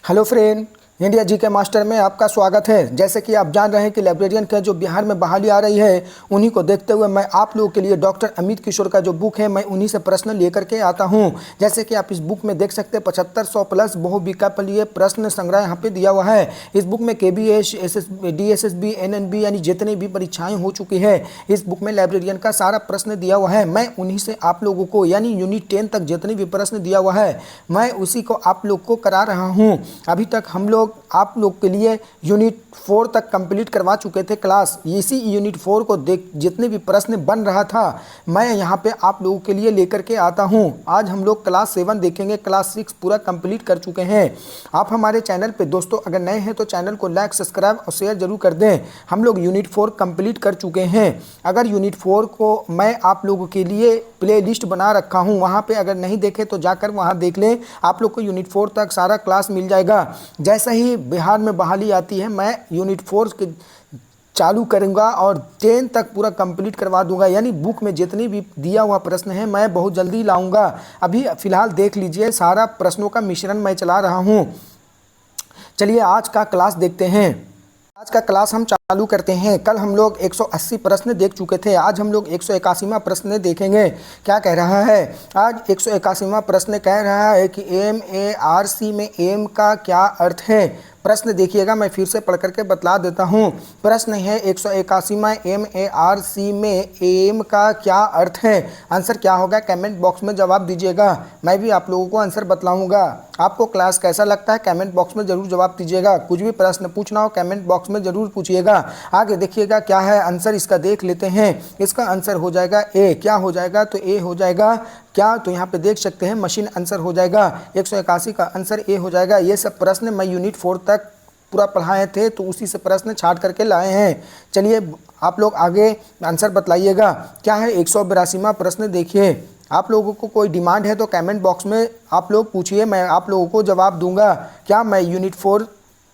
Hello friend, India जी के master में आपका स्वागत है। जैसे कि आप जान रहे हैं कि लाइब्रेरियन का जो बिहार में बहाली आ रही है, उन्हीं को देखते हुए मैं आप लोगों के लिए डॉक्टर अमित किशोर का जो बुक है, मैं उन्हीं से प्रश्न लेकर के आता हूं। जैसे कि आप इस बुक में देख सकते हैं 7500 प्लस बहुविकल्पीय प्रश्न संग्रह यहाँ पे दिया हुआ है। इस बुक में KBS, DSSB, NNB यानी जितनी भी परीक्षाएँ हो चुकी है, इस बुक में लाइब्रेरियन का सारा प्रश्न दिया हुआ है। मैं उन्हीं से आप लोगों को यानी यूनिट 10 तक जितने भी प्रश्न दिया हुआ है, मैं उसी को आप लोग को करा रहा हूँ। अभी तक हम लोग आप लोग के लिए यूनिट 4 तक कंप्लीट करवा चुके थे क्लास। इसी यूनिट 4 को देख जितने भी प्रश्न बन रहा था, मैं यहाँ पे आप लोगों के लिए लेकर के आता हूँ। आज हम लोग क्लास 7 देखेंगे, क्लास 6 पूरा कंप्लीट कर चुके हैं। आप हमारे चैनल पे दोस्तों अगर नए हैं तो चैनल को लाइक, सब्सक्राइब और शेयर जरूर कर दें। हम लोग यूनिट 4 कंप्लीट कर चुके हैं। अगर यूनिट 4 को मैं आप लोगों के लिए प्ले लिस्ट बना रखा हूँ, वहाँ पे अगर नहीं देखे तो जाकर वहाँ देख लें। आप लोग को यूनिट 4 तक सारा क्लास मिल जाएगा। जैसे ही बिहार में बहाली आती है, मैं यूनिट 4 के चालू करूँगा और 10 तक पूरा कंप्लीट करवा दूंगा। यानी बुक में जितनी भी दिया हुआ प्रश्न है, मैं बहुत जल्दी लाऊंगा। अभी फिलहाल देख लीजिए, सारा प्रश्नों का मिश्रण मैं चला रहा हूँ। चलिए आज का क्लास देखते हैं। आज का क्लास हम चालू करते हैं। कल हम लोग 180 प्रश्न देख चुके थे। आज हम लोग 181वां प्रश्न देखेंगे। क्या कह रहा है? आज 181वां प्रश्न कह रहा है कि MARC में एम का क्या अर्थ है। प्रश्न देखिएगा, मैं फिर से पढ़ करके बतला देता हूँ। प्रश्न है 181वां, MARC में एम का क्या अर्थ है। आंसर क्या होगा, कमेंट बॉक्स में जवाब दीजिएगा। मैं भी आप लोगों को आंसर बतलाऊंगा। आपको क्लास कैसा लगता है कमेंट बॉक्स में जरूर जवाब दीजिएगा। कुछ भी प्रश्न पूछना हो कमेंट बॉक्स में जरूर पूछिएगा। आगे देखिएगा क्या है आंसर, इसका देख लेते हैं। इसका आंसर हो जाएगा ए। क्या हो जाएगा? तो ए हो जाएगा क्या, तो यहाँ पे देख सकते हैं मशीन आंसर हो जाएगा। 181 का आंसर ए हो जाएगा। ये सब प्रश्न मैं यूनिट 4 तक पूरा पढ़ाए थे, तो उसी से प्रश्न छाट करके लाए हैं। चलिए आप लोग आगे आंसर बतलाइएगा। क्या है 182वां प्रश्न देखिए। आप लोगों को कोई डिमांड है तो कमेंट बॉक्स में आप लोग पूछिए, मैं आप लोगों को जवाब दूंगा। क्या मैं यूनिट 4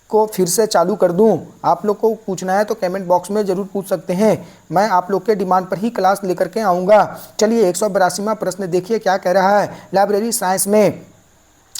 को फिर से चालू कर दूं? आप लोग को पूछना है तो कमेंट बॉक्स में ज़रूर पूछ सकते हैं। मैं आप लोग के डिमांड पर ही क्लास लेकर के आऊँगा। चलिए 182वां प्रश्न देखिए क्या कह रहा है। लाइब्रेरी साइंस में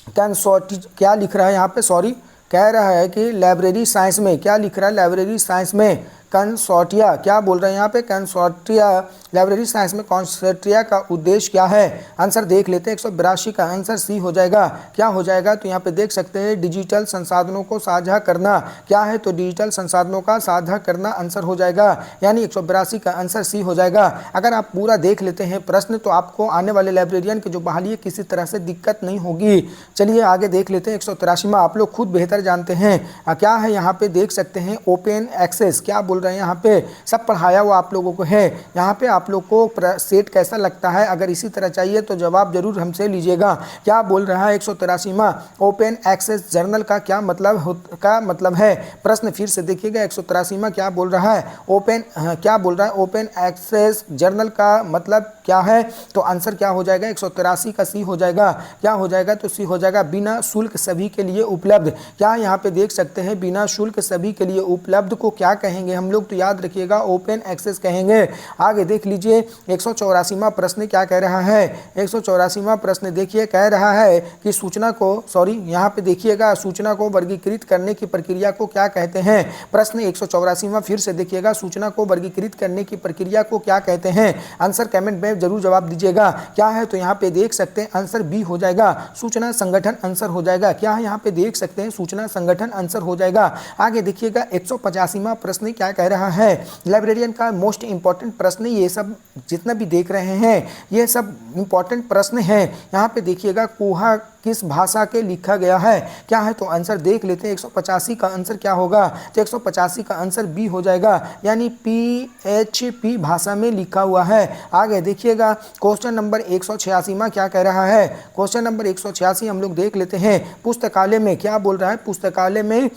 क्या लिख रहा है यहाँ पे, सॉरी, कह रहा है कि लाइब्रेरी साइंस में क्या लिख रहा है। लाइब्रेरी साइंस में कंसोर्टिया, क्या बोल रहे हैं यहाँ पे, कंसोर्टिया। लाइब्रेरी साइंस में कंसोर्टिया का उद्देश्य क्या है। आंसर देख लेते हैं। 182 का आंसर सी हो जाएगा। क्या हो जाएगा? तो यहाँ पे देख सकते हैं डिजिटल संसाधनों को साझा करना। क्या है? तो डिजिटल संसाधनों का साझा करना आंसर हो जाएगा। यानी 182 का आंसर सी हो जाएगा। अगर आप पूरा देख लेते हैं प्रश्न तो आपको आने वाले लाइब्रेरियन की जो बहाली है किसी तरह से दिक्कत नहीं होगी। चलिए आगे देख लेते हैं। 183वां आप लोग खुद बेहतर जानते हैं। क्या है यहाँ पे देख सकते हैं ओपन एक्सेस। क्या बोल रहे हैं यहाँ पे, सब पढ़ाया हुआ आप लोगों को है। यहाँ पे आप लोग को सेट कैसा लगता है, अगर इसी तरह चाहिए तो जवाब जरूर हमसे लीजिएगा। क्या बोल रहा है 183वां, ओपन एक्सेस जर्नल का क्या मतलब है। प्रश्न फिर से देखिएगा। 183वां क्या बोल रहा है, क्या बोल रहा है, ओपन एक्सेस जर्नल का मतलब क्या है। तो आंसर क्या हो जाएगा, 183 का सी हो जाएगा। क्या हो जाएगा? तो सी हो जाएगा बिना शुल्क सभी के लिए उपलब्ध। क्या यहाँ पे देख सकते हैं बिना शुल्क सभी के लिए उपलब्ध को क्या कहेंगे हम लोग, तो याद रखिएगा ओपन एक्सेस कहेंगे। आगे देख लीजिए 184वां प्रश्न क्या कह रहा है। 184वां प्रश्न देखिए कह रहा है कि सूचना को, सॉरी यहाँ पे देखिएगा, सूचना को वर्गीकृत करने की प्रक्रिया को क्या कहते हैं। प्रश्न 184वां फिर से देखिएगा, सूचना को वर्गीकृत करने की प्रक्रिया को क्या कहते हैं। आंसर कमेंट में जरूर जवाब दीजिएगा। क्या है? तो यहाँ पे देख सकते हैं आंसर बी हो जाएगा, सूचना संगठन आंसर हो जाएगा। क्या है? यहाँ पे देख सकते हैं सूचना संगठन आंसर हो जाएगा। आगे देखिएगा 185वां प्रश्न क्या कह रहा है। लाइब्रेरियन का मोस्ट इंपॉर्टेंट प्रश्न, ये सब जितना भी देख रहे हैं ये सब इंपॉर्टेंट प्रश्न हैं। यहाँ पे देखिएगा कुहा किस भाषा के लिखा गया है। क्या है? तो आंसर देख लेते हैं। 185 का आंसर क्या होगा, तो 185 का आंसर बी हो जाएगा, यानी PHP भाषा में लिखा हुआ है। आगे देखिएगा क्वेश्चन नंबर 186वां क्या कह रहा है। क्वेश्चन नंबर 186 हम लोग देख लेते हैं। पुस्तकालय में क्या बोल रहा है, पुस्तकालय में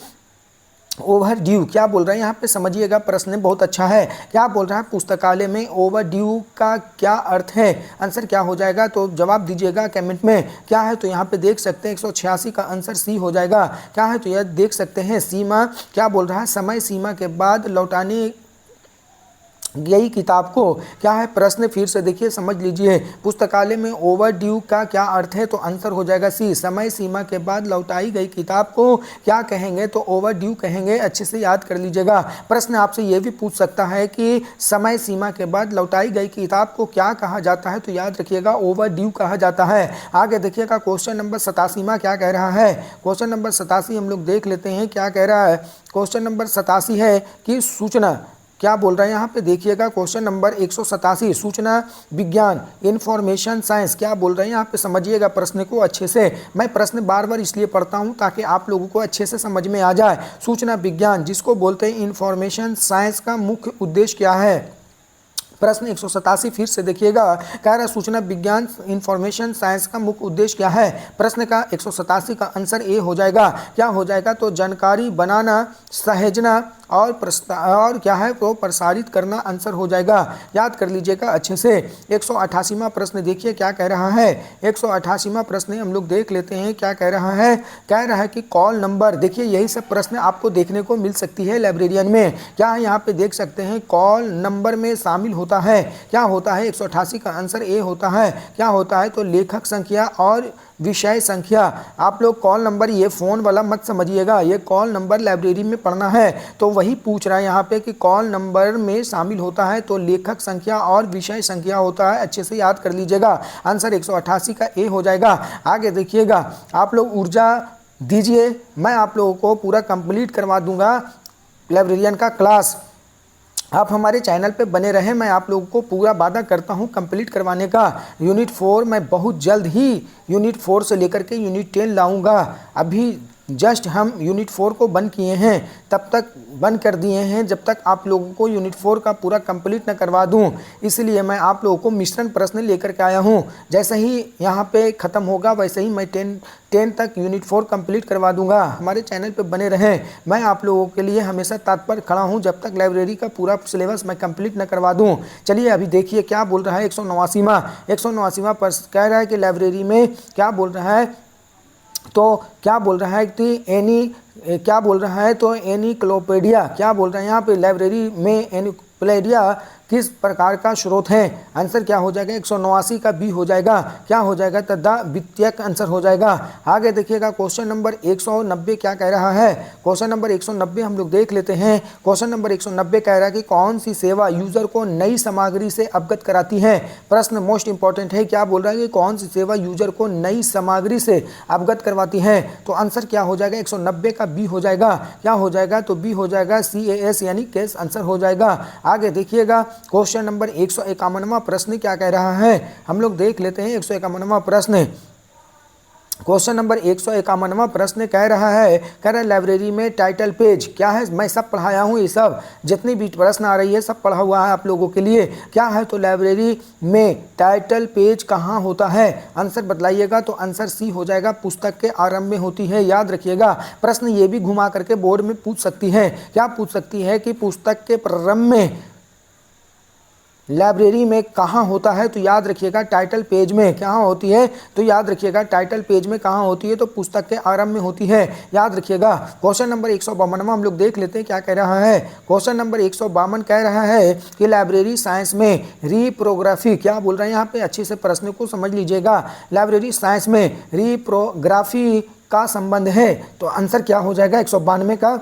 ओवर ड्यू क्या बोल रहे हैं। यहाँ पे समझिएगा, प्रश्न बहुत अच्छा है। क्या बोल रहा है, पुस्तकालय में ओवर ड्यू का क्या अर्थ है। आंसर क्या हो जाएगा, तो जवाब दीजिएगा कमेंट में। क्या है? तो यहाँ पे देख सकते हैं 186 का आंसर सी हो जाएगा। क्या है? तो यह देख सकते हैं सीमा, क्या बोल रहा है, समय सीमा के बाद लौटाने गई किताब को क्या है प्रश्न फिर से देखिए समझ लीजिए। पुस्तकालय में ओवर ड्यू का क्या अर्थ है, तो आंसर हो जाएगा सी, समय सीमा के बाद लौटाई गई किताब को क्या कहेंगे, तो ओवर ड्यू कहेंगे। अच्छे से याद कर लीजिएगा। प्रश्न आपसे ये भी पूछ सकता है कि समय सीमा के बाद लौटाई गई किताब को क्या कहा जाता है, तो याद रखिएगा ओवर ड्यू कहा जाता है। आगे देखिएगा क्वेश्चन नंबर 87 क्या कह रहा है। क्वेश्चन नंबर 87 हम लोग देख लेते हैं क्या कह रहा है। क्वेश्चन नंबर 87 है कि सूचना क्या बोल रहा है यहाँ पे देखिएगा। क्वेश्चन नंबर 187 सूचना विज्ञान इंफॉर्मेशन साइंस क्या बोल रहे हैं यहाँ पे, समझिएगा प्रश्न को अच्छे से। मैं प्रश्न बार बार इसलिए पढ़ता हूँ ताकि आप लोगों को अच्छे से समझ में आ जाए। सूचना विज्ञान जिसको बोलते हैं इंफॉर्मेशन साइंस का मुख्य उद्देश्य क्या है। प्रश्न 187 फिर से देखिएगा, कह रहा है सूचना विज्ञान इंफॉर्मेशन साइंस का मुख्य उद्देश्य क्या है। प्रश्न का 187 का आंसर ए हो जाएगा। क्या हो जाएगा, तो जानकारी बनाना, सहेजना और क्या है तो प्रसारित करना आंसर हो जाएगा। याद कर लीजिएगा अच्छे से। 188वां प्रश्न देखिए क्या कह रहा है। 188वां प्रश्न हम लोग देख लेते हैं क्या कह रहा है। कह रहा है कि कॉल नंबर, देखिए यही सब प्रश्न आपको देखने को मिल सकती है लाइब्रेरियन में। क्या है यहाँ पे देख सकते हैं कॉल नंबर में शामिल होता है, क्या होता है 188 का आंसर ए होता है। क्या होता है तो लेखक संख्या और विषय संख्या। आप लोग कॉल नंबर ये फ़ोन वाला मत समझिएगा, ये कॉल नंबर लाइब्रेरी में पढ़ना है तो वही पूछ रहा है यहाँ पे कि कॉल नंबर में शामिल होता है तो लेखक संख्या और विषय संख्या होता है। अच्छे से याद कर लीजिएगा। आंसर 188 का ए हो जाएगा। आगे देखिएगा, आप लोग ऊर्जा दीजिए, मैं आप लोगों को पूरा कंप्लीट करवा दूंगा लाइब्रेरियन का क्लास। आप हमारे चैनल पे बने रहें, मैं आप लोगों को पूरा वादा करता हूं कंप्लीट करवाने का। यूनिट 4 मैं बहुत जल्द ही यूनिट 4 से लेकर के यूनिट 10 लाऊंगा। अभी जस्ट हम यूनिट 4 को बंद किए हैं, तब तक बंद कर दिए हैं जब तक आप लोगों को यूनिट 4 का पूरा कंप्लीट न करवा दूं। इसलिए मैं आप लोगों को मिश्रण प्रश्न लेकर के आया हूं। जैसे ही यहाँ पे ख़त्म होगा वैसे ही मैं 10 तक यूनिट 4 कंप्लीट करवा दूंगा। हमारे चैनल पे बने रहें, मैं आप लोगों के लिए हमेशा तत्पर खड़ा हूँ जब तक लाइब्रेरी का पूरा सिलेबस मैं कंप्लीट न करवा दूँ। चलिए अभी देखिए क्या बोल रहा है 189वां प्रश्न कह रहा है कि लाइब्रेरी में क्या बोल रहा है, तो क्या बोल रहा है कि क्या बोल रहा है तो एनसाइक्लोपीडिया, क्या बोल रहा है यहाँ पे लाइब्रेरी में एनसाइक्लोपीडिया किस प्रकार का स्रोत है। आंसर क्या हो जाएगा 189 का बी हो जाएगा। क्या हो जाएगा तो द वित्तीयक आंसर हो जाएगा। आगे देखिएगा क्वेश्चन नंबर 190 क्या कह रहा है। क्वेश्चन नंबर 190 हम लोग देख लेते हैं। क्वेश्चन नंबर 190 कह रहा है कि कौन सी सेवा यूजर को नई सामग्री से अवगत कराती है। प्रश्न मोस्ट इंपॉर्टेंट है, क्या बोल रहा है कि कौन सी सेवा यूजर को नई सामग्री से अवगत करवाती है, तो आंसर क्या हो जाएगा 190 का बी हो जाएगा। क्या हो जाएगा तो बी हो जाएगा CAS यानी कैश आंसर हो जाएगा। आगे देखिएगा क्वेश्चन नंबर 151वां प्रश्न क्या कह रहा है, हम लोग देख लेते हैं 151वां प्रश्न। क्वेश्चन नंबर 151वां प्रश्न कह रहा है, लाइब्रेरी में टाइटल पेज क्या है। मैं सब पढ़ाया हूँ, ये सब जितनी भी प्रश्न आ रही है सब पढ़ा हुआ है आप लोगों के लिए। क्या है तो लाइब्रेरी में टाइटल पेज कहाँ होता है, आंसर बतलाइएगा। तो आंसर सी हो जाएगा, पुस्तक के आरंभ में होती है। याद रखिएगा प्रश्न ये भी घुमा करके बोर्ड में पूछ सकती है। क्या पूछ सकती है कि पुस्तक के प्रारंभ में लाइब्रेरी में कहाँ होता है, तो याद रखिएगा टाइटल पेज में। कहाँ होती है तो याद रखिएगा टाइटल पेज में कहाँ होती है, तो पुस्तक के आरंभ में होती है। याद रखिएगा। क्वेश्चन नंबर 152वां हम लोग देख लेते हैं क्या कह रहा है। क्वेश्चन नंबर 152 कह रहा है कि लाइब्रेरी साइंस में रिप्रोग्राफी, क्या बोल रहे हैं यहाँ पे अच्छे से प्रश्न को समझ लीजिएगा। लाइब्रेरी साइंस में रिप्रोग्राफी का संबंध है, तो आंसर क्या हो जाएगा 192 का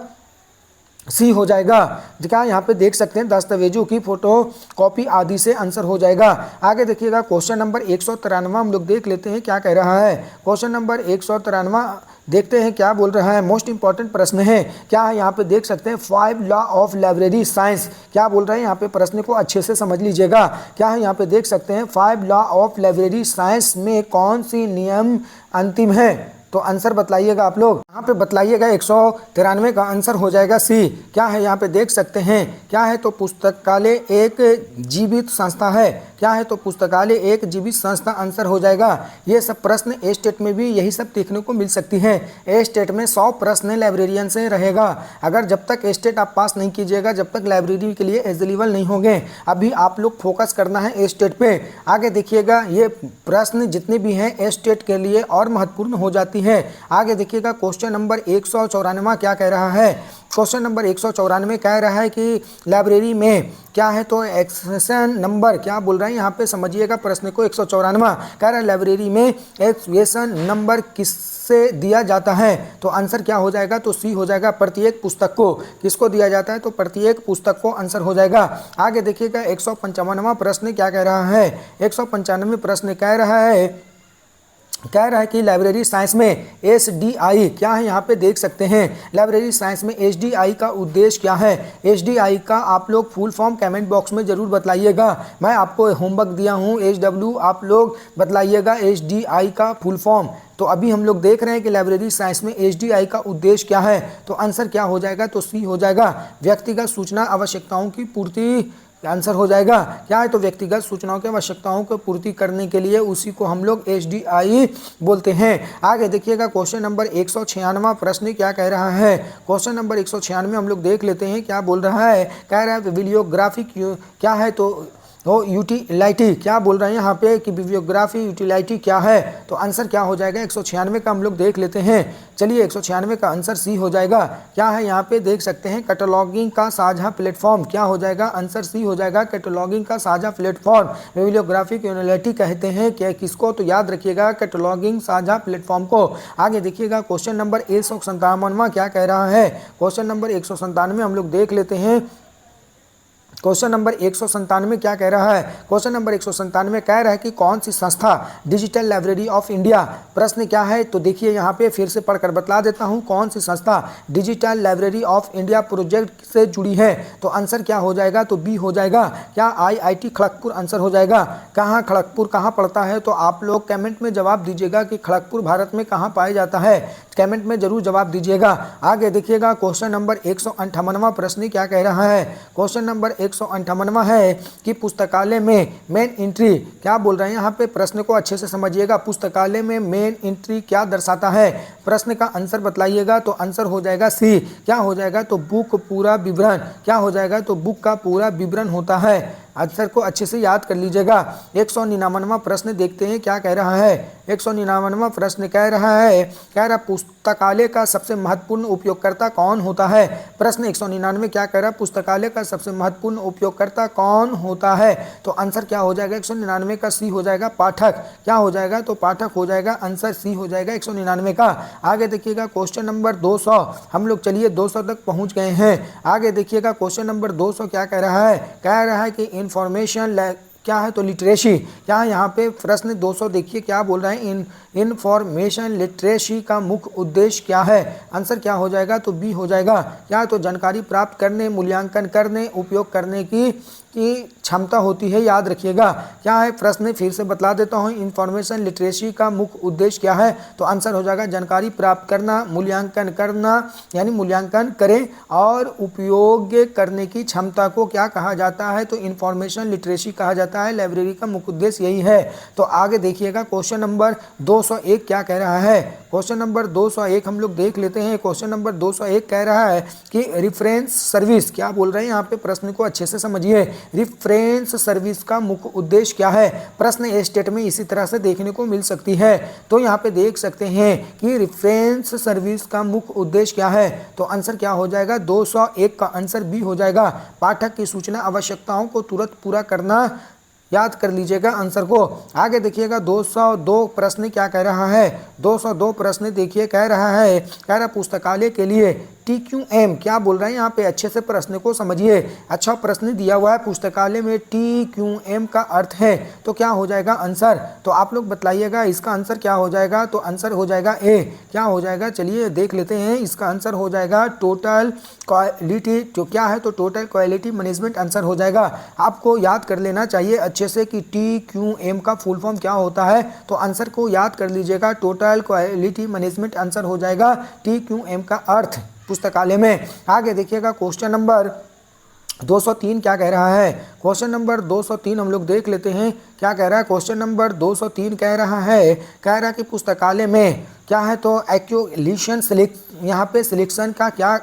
सी हो जाएगा। क्या यहाँ पे देख सकते हैं दस्तावेजों की फोटो कॉपी आदि से आंसर हो जाएगा। आगे देखिएगा क्वेश्चन नंबर 193 हम लोग देख लेते हैं क्या कह रहा है। क्वेश्चन नंबर 193 देखते हैं क्या बोल रहा है। मोस्ट इंपॉर्टेंट प्रश्न है। क्या है यहाँ पे देख सकते हैं 5 लॉ ऑफ लाइब्रेरी साइंस, क्या बोल रहे हैं यहाँ पे प्रश्न को अच्छे से समझ लीजिएगा। क्या है यहाँ पे देख सकते हैं 5 लॉ ऑफ लाइब्रेरी साइंस में कौन सी नियम अंतिम है, तो आंसर बतलाइएगा आप लोग। यहाँ पे बतलाइएगा 193 का आंसर हो जाएगा सी। क्या है यहाँ पे देख सकते हैं, क्या है तो पुस्तकालय एक जीवित संस्था है। क्या है तो पुस्तकालय एक जीवित संस्था आंसर हो जाएगा। ये सब प्रश्न ए स्टेट में भी यही सब देखने को मिल सकती है। ए स्टेट में 100 प्रश्न लाइब्रेरियन से रहेगा। अगर जब तक ए स्टेट आप पास नहीं कीजिएगा, जब तक लाइब्रेरी के लिए एलिजिबल नहीं होंगे। अभी आप लोग फोकस करना है ए स्टेट पे। आगे देखिएगा ये प्रश्न जितने भी हैं ए स्टेट के लिए और महत्वपूर्ण हो जाती है। आगे देखिएगा क्वेश्चन नंबर 194 क्या कह रहा है। क्वेश्चन नंबर 194 कह रहा है कि लाइब्रेरी में क्या है तो एक्सेशन नंबर क्या बोल रहे हैं यहाँ पे समझिएगा प्रश्न को। 194 कह रहा है लाइब्रेरी में एक्सेशन नंबर किससे दिया जाता है, तो आंसर क्या हो जाएगा तो सी हो जाएगा, प्रत्येक पुस्तक को। किसको दिया जाता है तो प्रत्येक पुस्तक को आंसर हो जाएगा। आगे देखिएगा 195वां प्रश्न क्या कह रहा है। 195 प्रश्न कह रहा है कि लाइब्रेरी साइंस में एसडीआई क्या है, यहाँ पे देख सकते हैं लाइब्रेरी साइंस में एसडीआई का उद्देश्य क्या है। एसडीआई का आप लोग फुल फॉर्म कमेंट बॉक्स में जरूर बतलाइएगा। मैं आपको होमवर्क दिया हूँ एचडब्ल्यू, आप लोग बतलाइएगा एसडीआई का फुल फॉर्म। तो अभी हम लोग देख रहे हैं कि लाइब्रेरी साइंस में एसडीआई का उद्देश्य क्या है, तो आंसर क्या हो जाएगा तो सी हो जाएगा, व्यक्तिगत सूचना आवश्यकताओं की पूर्ति आंसर हो जाएगा। क्या है तो व्यक्तिगत सूचनाओं की आवश्यकताओं को पूर्ति करने के लिए उसी को हम लोग एसडीआई बोलते हैं। आगे देखिएगा क्वेश्चन नंबर 196वां प्रश्न क्या कह रहा है। क्वेश्चन नंबर 196 हम लोग देख लेते हैं क्या बोल रहा है। कह रहा है बिब्लियोग्राफी क्या है तो यूटिलिटी क्या बोल रहे हैं यहाँ पे कि बिब्लियोग्राफी यूटिलिटी क्या है, तो आंसर क्या हो जाएगा 196 का हम लोग देख लेते हैं। चलिए 196 का आंसर सी हो जाएगा। क्या है यहाँ पे देख सकते हैं कैटलॉगिंग का साझा प्लेटफॉर्म, क्या हो जाएगा आंसर सी हो जाएगा, कैटलॉगिंग का साझा प्लेटफॉर्म। बिब्लियोग्राफी यूटिलिटी कहते हैं क्या किसको, तो याद रखिएगा कैटलॉगिंग साझा प्लेटफॉर्म को। आगे देखिएगा क्वेश्चन नंबर 197वां क्या कह रहा है। क्वेश्चन नंबर 197 हम लोग देख लेते हैं। क्वेश्चन नंबर 197 क्या कह रहा है। क्वेश्चन नंबर 197 कह रहा है कि कौन सी संस्था डिजिटल लाइब्रेरी ऑफ इंडिया, प्रश्न क्या है तो देखिए यहाँ पे फिर से पढ़कर बतला देता हूँ, कौन सी संस्था digital library of India project से जुड़ी है, तो आंसर क्या हो जाएगा तो बी हो जाएगा। क्या आईआईटी खड़गपुर आंसर हो जाएगा। कहाँ खड़गपुर कहाँ पड़ता है तो आप लोग कमेंट में जवाब दीजिएगा कि खड़गपुर भारत में कहाँ पाया जाता है, कमेंट में जरूर जवाब दीजिएगा। आगे देखिएगा क्वेश्चन नंबर 158वां प्रश्न क्या कह रहा है। क्वेश्चन नंबर 158वां है कि पुस्तकालय में मेन एंट्री क्या बोल रहे हैं यहाँ पे, प्रश्न को अच्छे से समझिएगा। पुस्तकालय में मेन एंट्री क्या दर्शाता है, प्रश्न का आंसर बतलाइएगा, तो आंसर हो जाएगा सी। क्या हो जाएगा तो बुक पूरा विवरण, क्या हो जाएगा तो बुक का पूरा विवरण होता है। आंसर को अच्छे से याद कर लीजिएगा। 199वां प्रश्न देखते हैं क्या कह रहा है। 199वां प्रश्न कह रहा पुस्तकालय का सबसे महत्वपूर्ण उपयोगकर्ता कौन होता है। प्रश्न 199 क्या कह रहा है, पुस्तकालय का सबसे महत्वपूर्ण उपयोगकर्ता कौन होता है, तो आंसर क्या हो जाएगा 199 का सी हो जाएगा, पाठक। क्या हो जाएगा तो पाठक हो जाएगा, आंसर सी हो जाएगा 199 का। आगे देखिएगा क्वेश्चन नंबर 200 हम लोग चलिए 200 तक पहुंच गए हैं। आगे देखिएगा क्वेश्चन नंबर 200 क्या कह रहा है कि इंफॉर्मेशन क्या है तो लिटरेसी, क्या है यहाँ पे प्रश्न 200 देखिए क्या बोल रहे हैं, इंफॉर्मेशन लिटरेसी का मुख्य उद्देश्य क्या है, आंसर क्या हो जाएगा तो बी हो जाएगा। क्या तो जानकारी प्राप्त करने, मूल्यांकन करने, उपयोग करने की क्षमता होती है, याद रखिएगा। क्या है प्रश्न फिर से बतला देता हूँ, इंफॉर्मेशन लिटरेसी का मुख्य उद्देश्य क्या है, तो आंसर हो जाएगा जानकारी प्राप्त करना, मूल्यांकन करना, यानी मूल्यांकन करें और उपयोग करने की क्षमता को क्या कहा जाता है तो इंफॉर्मेशन लिटरेसी कहा जाता है। लाइब्रेरी का मुख्य उद्देश्य यही है। तो आगे देखिएगा क्वेश्चन नंबर 201 क्या कह रहा है। क्वेश्चन नंबर 201 हम लोग देख लेते हैं। क्वेश्चन नंबर 201 कह रहा है कि रेफरेंस सर्विस, क्या बोल रहे हैं यहाँ पे प्रश्न को अच्छे से समझिए। रेफरेंस सर्विस का मुख्य उद्देश्य क्या है, प्रश्न ए स्टेट में इसी तरह से देखने को मिल सकती है। तो यहाँ पे देख सकते हैं कि रेफरेंस सर्विस का मुख्य उद्देश्य क्या है, तो आंसर क्या हो जाएगा 201 का आंसर बी हो जाएगा, पाठक की सूचना आवश्यकताओं को तुरंत पूरा करना, याद कर लीजिएगा आंसर को। आगे देखिएगा 202 प्रश्न क्या कह रहा है। 202 प्रश्न देखिए कह रहा पुस्तकालय के लिए TQM क्या बोल रहे हैं यहाँ पे, अच्छे से प्रश्न को समझिए। अच्छा प्रश्न दिया हुआ है, पुस्तकालय में TQM का अर्थ है, तो क्या हो जाएगा आंसर, तो आप लोग बतलाइएगा इसका आंसर क्या हो जाएगा, तो आंसर हो जाएगा ए। क्या हो जाएगा चलिए देख लेते हैं, इसका आंसर हो जाएगा टोटल क्वालिटी, जो क्या है तो टोटल क्वालिटी मैनेजमेंट आंसर हो जाएगा। आपको याद कर लेना चाहिए अच्छे से कि TQM का फुल फॉर्म क्या होता है, तो आंसर को याद कर लीजिएगा, टोटल क्वालिटी मैनेजमेंट आंसर हो जाएगा TQM का अर्थ पुस्तकालय में। आगे देखिएगा क्वेश्चन नंबर 203 क्या कह रहा है। क्वेश्चन नंबर 203 हम लोग देख लेते हैं क्या कह रहा है। क्वेश्चन नंबर 203 कह रहा है कि पुस्तकालय में क्या है तो एक्विजिशन यहाँ पे सिलेक्शन का क्या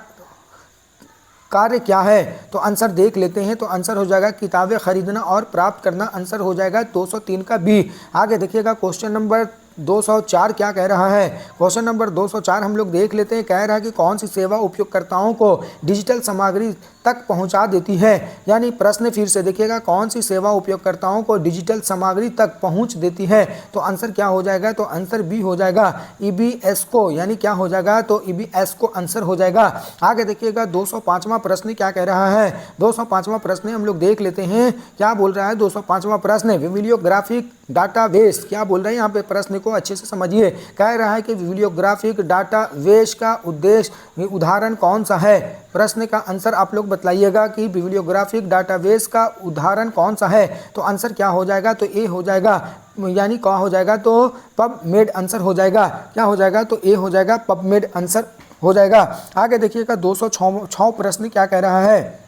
कार्य क्या है, तो आंसर देख लेते हैं। तो आंसर हो जाएगा किताबें खरीदना और प्राप्त करना, आंसर हो जाएगा 203 का बी। आगे देखिएगा क्वेश्चन नंबर 204 क्या कह रहा है। क्वेश्चन नंबर 204 हम लोग देख लेते हैं। कह रहा है कि कौन सी सेवा उपयोगकर्ताओं को डिजिटल सामग्री तक पहुंचा देती है। यानी प्रश्न फिर से देखिएगा, कौन सी सेवा उपयोगकर्ताओं को डिजिटल सामग्री तक पहुंच देती है। तो आंसर क्या हो जाएगा, तो आंसर बी हो जाएगा ईबीएसको, यानी क्या हो जाएगा, तो ईबीएसको आंसर हो जाएगा। आगे देखिएगा 205वां प्रश्न क्या कह रहा है। 205वां प्रश्न हम लोग देख लेते हैं क्या बोल रहा है। 205वां प्रश्न बिब्लियोग्राफिक डाटाबेस क्या बोल रहे हैं, यहाँ पे प्रश्न को अच्छे से समझिए। कह रहा है कि बिब्लियोग्राफिक डाटाबेस का उद्देश्य उदाहरण कौन सा है। प्रश्न का आंसर आप लोग बतलाइएगा कि बिब्लियोग्राफिक डाटाबेस का उदाहरण कौन सा है। तो आंसर क्या हो जाएगा, तो ए हो जाएगा, यानी क्या हो जाएगा, तो पबमेड आंसर हो जाएगा। क्या हो जाएगा, तो ए हो जाएगा, पबमेड आंसर हो जाएगा। आगे देखिएगा 206 प्रश्न क्या कह रहा है।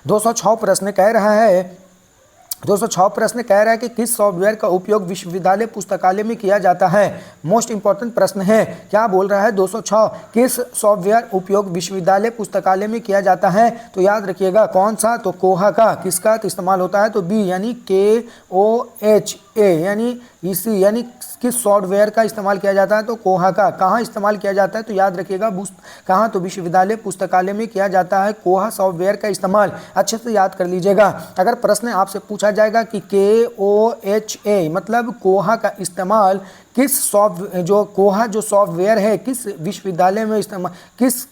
206 प्रश्न कह रहा है 206 प्रश्न कह रहा है कि किस सॉफ्टवेयर का उपयोग विश्वविद्यालय पुस्तकालय में किया जाता है। मोस्ट इंपॉर्टेंट प्रश्न है। क्या बोल रहा है 206, किस सॉफ्टवेयर उपयोग विश्वविद्यालय पुस्तकालय में किया जाता है। तो याद रखिएगा कौन सा, तो कोहा का। किसका इस्तेमाल होता है, तो बी, यानी KOHA, यानी इसी, यानी किस सॉफ्टवेयर का इस्तेमाल किया जाता है, तो कोहा का। कहाँ इस्तेमाल किया जाता है, तो याद रखिएगा कहाँ, तो विश्वविद्यालय पुस्तकालय में किया जाता है कोहा सॉफ्टवेयर का इस्तेमाल। अच्छे से याद कर लीजिएगा। अगर प्रश्न आपसे पूछा जाएगा कि KOHA मतलब कोहा का इस्तेमाल किस कोहा जो सॉफ्टवेयर है किस विश्वविद्यालय में इस्तेमाल, किस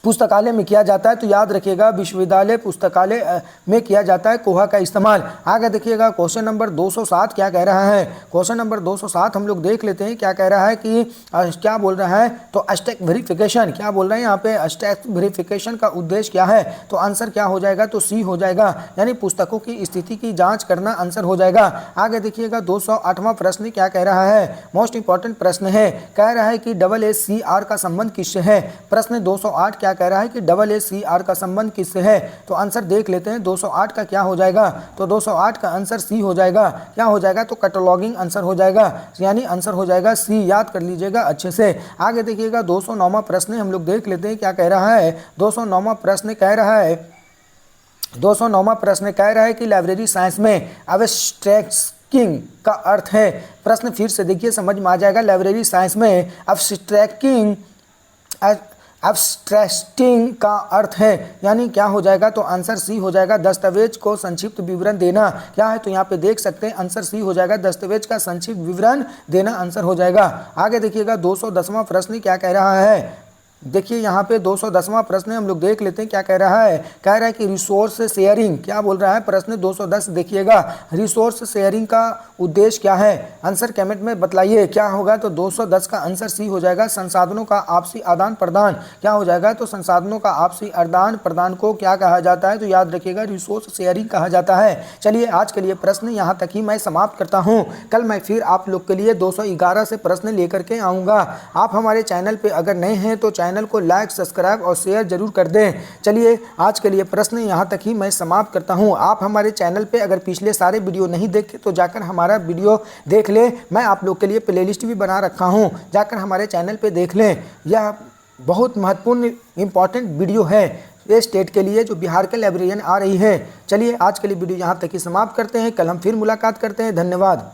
पुस्तकालय में किया जाता है, तो याद रखिएगा विश्वविद्यालय पुस्तकालय में किया जाता है कोहा का इस्तेमाल। आगे देखिएगा क्वेश्चन नंबर 207 क्या कह रहा है। क्वेश्चन नंबर 207 हम लोग देख लेते हैं क्या कह रहा है कि क्या बोल रहा है, तो स्टैक वेरिफिकेशन। क्या बोल रहे हैं यहाँ पे, स्टैक वेरिफिकेशन का उद्देश्य क्या है। तो आंसर क्या हो जाएगा, तो सी हो जाएगा, यानी पुस्तकों की स्थिति की जाँच करना आंसर हो जाएगा। आगे देखिएगा 208वां प्रश्न क्या कह रहा है। मोस्ट इंपॉर्टेंट प्रश्न है। कह रहा है कि AACR का संबंध किससे है। प्रश्न 208 क्या कह रहा है कि AACR का संबंध किससे है। तो आंसर देख लेते हैं 208 का क्या हो जाएगा। तो 208 का आंसर सी हो जाएगा। क्या हो जाएगा, तो कैटलॉगिंग आंसर हो जाएगा, यानी आंसर हो जाएगा सी। याद कर लीजिएगा अच्छे से। आगे देखिएगा 209वां प्रश्न हम लोग देख लेते हैं क्या कह रहा है। 209वां प्रश्न कह रहा है 209वां प्रश्न कह रहा है कि लाइब्रेरी साइंस में एब्स्ट्रैक्टिंग का अर्थ है। प्रश्न फिर से देखिए, समझ में आ जाएगा। लाइब्रेरी साइंस में एब्स्ट्रैक्टिंग का अर्थ है, यानी क्या हो जाएगा, तो आंसर सी हो जाएगा, दस्तावेज को संक्षिप्त विवरण देना। क्या है, तो यहाँ पे देख सकते हैं आंसर सी हो जाएगा, दस्तावेज का संक्षिप्त विवरण देना आंसर हो जाएगा। आगे देखिएगा 210वां प्रश्न क्या कह रहा है। देखिए यहाँ पे 210वां प्रश्न हम लोग देख लेते हैं क्या कह रहा है। कह रहा है कि रिसोर्स शेयरिंग, क्या बोल रहा है प्रश्न 210 देखिएगा। रिसोर्स शेयरिंग का उद्देश्य क्या है, आंसर कमेंट में बतलाइए क्या होगा। तो 210 का आंसर सी हो जाएगा, संसाधनों का आपसी आदान प्रदान। क्या हो जाएगा, तो संसाधनों का आपसी आदान प्रदान को क्या कहा जाता है, तो याद रखिएगा रिसोर्स शेयरिंग कहा जाता है। चलिए आज के लिए प्रश्न यहाँ तक ही मैं समाप्त करता हूँ। कल मैं फिर आप लोग के लिए 211 से प्रश्न लेकर के आऊँगा। आप हमारे चैनल पर अगर नए हैं तो चैनल को लाइक, सब्सक्राइब और शेयर जरूर कर दें। चलिए आज के लिए प्रश्न यहाँ तक ही मैं समाप्त करता हूँ। आप हमारे चैनल पे अगर पिछले सारे वीडियो नहीं देखे तो जाकर हमारा वीडियो देख लें। मैं आप लोग के लिए प्लेलिस्ट भी बना रखा हूँ, जाकर हमारे चैनल पे देख लें। यह बहुत महत्वपूर्ण इंपॉर्टेंट वीडियो है ये स्टेट के लिए जो बिहार के लाइब्रेरियन आ रही है। चलिए आज के लिए वीडियो यहाँ तक ही समाप्त करते हैं। कल हम फिर मुलाकात करते हैं। धन्यवाद।